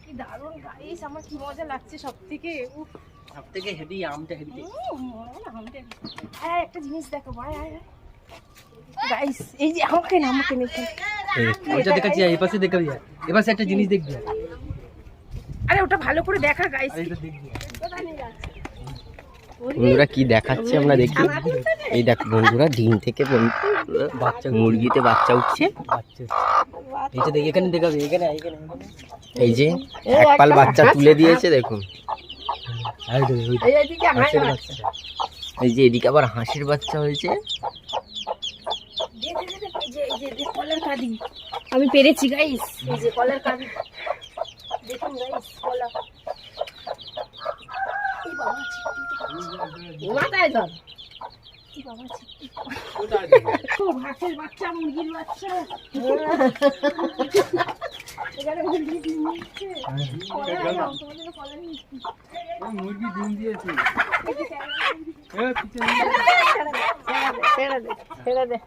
কি দারুণ গাইস, আমার কি মজা লাগছে সবথেকে। সবথেকে হেভি আমটা হেভি। আর একটা জিনিস দেখো ভাই, গাইস এই যে আমাকে দেখো। ওটা দেখাচ্ছি, এই পাশে দেখাবি, এই পাশে একটা জিনিস দেখবি। আরে ওটা ভালো করে দেখা গাইস। বন্ধুরা কি দেখাচ্ছে আমরা দেখি। এই দেখ বন্ধুরা, ডিম থেকে বাচ্চা মুরগিতে বাচ্চা উঠছে। এটা দেখি, এখানে দেখাবি, এখানে এখানে এই যে এক পাল বাচ্চা তুলে দিয়েছে দেখুন। এই যে এদিকে আবার হাঁসের বাচ্চা হয়েছে। আমি পেরেছি গাইস, এই যে কলার কাঁদি দেখুন গাইস, কলা। এই বাবা চিপটি মাথায় ধর, এই বাবা চিপটি। ও হাঁসের বাচ্চা, মুরগির বাচ্চা। এখানে মুরগি ডিম দিচ্ছে। কলা নাও, তোমাদের কলা নিচ্ছি। মুরগি ডিম দিয়েছে। ছেড়ে দে, ছেড়ে দে।